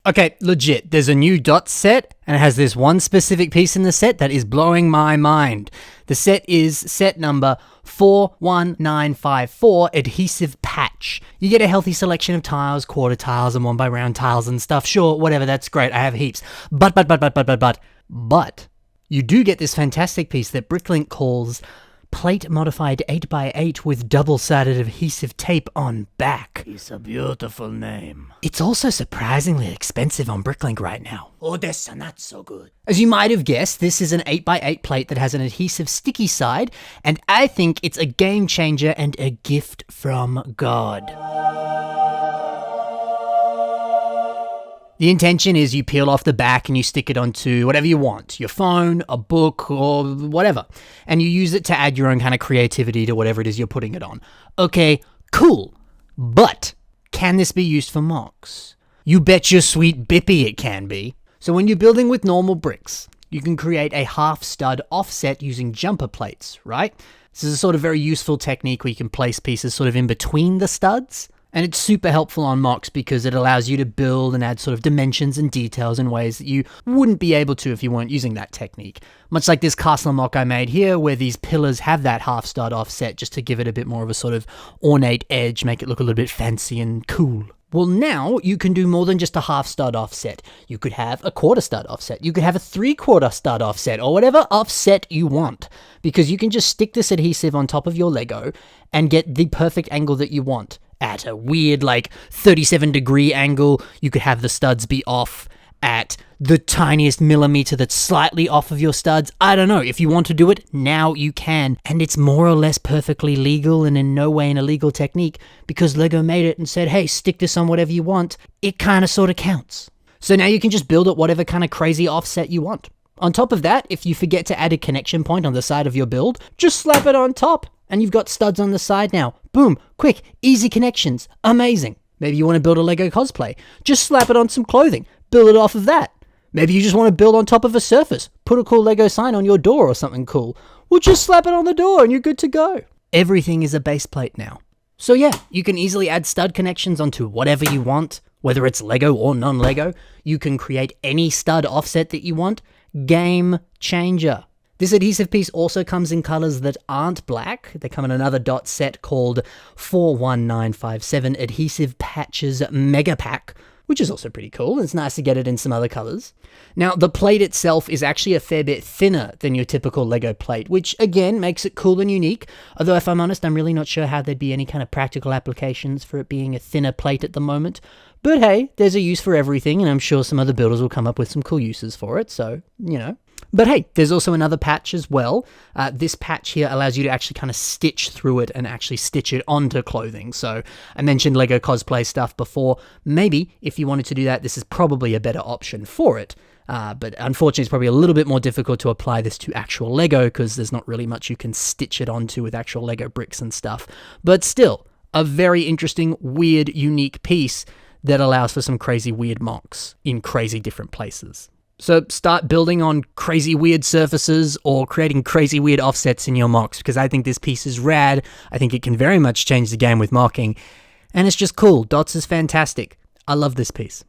Okay, legit, there's a new dot set, and it has this one specific piece in the set that is blowing my mind. The set is set number 41954, Adhesive Patch. You get a healthy selection of tiles, quarter tiles, and 1x round tiles and stuff. Sure, whatever, that's great, I have heaps. But, you do get this fantastic piece that Bricklink calls plate modified 8x8 with double-sided adhesive tape on back. It's a beautiful name. It's also surprisingly expensive on Bricklink right now. Oh, that's not so good. As you might have guessed, this is an 8x8 plate that has an adhesive sticky side, and I think it's a game changer and a gift from God. The intention is you peel off the back and you stick it onto whatever you want, your phone, a book, or whatever, and you use it to add your own kind of creativity to whatever it is you're putting it on. Okay, cool, but can this be used for MOCs? You bet your sweet bippy it can be. So when you're building with normal bricks, you can create a half stud offset using jumper plates, right? This is a sort of very useful technique where you can place pieces sort of in between the studs. And it's super helpful on MOCs because it allows you to build and add sort of dimensions and details in ways that you wouldn't be able to if you weren't using that technique. Much like this castle MOC I made here, where these pillars have that half stud offset just to give it a bit more of a sort of ornate edge, make it look a little bit fancy and cool. Well, now you can do more than just a half stud offset. You could have a quarter stud offset. You could have a 3/4 stud offset, or whatever offset you want, because you can just stick this adhesive on top of your Lego and get the perfect angle that you want. At a weird, 37-degree angle, you could have the studs be off at the tiniest millimeter that's slightly off of your studs. I don't know. If you want to do it, now you can. And it's more or less perfectly legal and in no way an illegal technique because Lego made it and said, hey, stick this on whatever you want. It kind of sort of counts. So now you can just build it whatever kind of crazy offset you want. On top of that, if you forget to add a connection point on the side of your build, just slap it on top. And you've got studs on the side now. Boom, quick, easy connections, amazing. Maybe you want to build a Lego cosplay. Just slap it on some clothing, build it off of that. Maybe you just want to build on top of a surface, put a cool Lego sign on your door or something cool. Well, just slap it on the door and you're good to go. Everything is a base plate now. So yeah, you can easily add stud connections onto whatever you want, whether it's Lego or non-Lego. You can create any stud offset that you want. Game changer. This adhesive piece also comes in colors that aren't black. They come in another dot set called 41957 Adhesive Patches Mega Pack, which is also pretty cool. It's nice to get it in some other colors. Now, the plate itself is actually a fair bit thinner than your typical Lego plate, which again makes it cool and unique. Although if I'm honest, I'm really not sure how there'd be any kind of practical applications for it being a thinner plate at the moment. But hey, there's a use for everything, and I'm sure some other builders will come up with some cool uses for it, so, But hey, there's also another patch as well. This patch here allows you to actually kind of stitch through it and actually stitch it onto clothing. So I mentioned Lego cosplay stuff before. Maybe if you wanted to do that, this is probably a better option for it. But unfortunately, it's probably a little bit more difficult to apply this to actual Lego because there's not really much you can stitch it onto with actual Lego bricks and stuff. But still, a very interesting, weird, unique piece that allows for some crazy weird MOCs in crazy different places. So start building on crazy weird surfaces or creating crazy weird offsets in your MOCs because I think this piece is rad. I think it can very much change the game with mocking. And it's just cool. Dots is fantastic. I love this piece.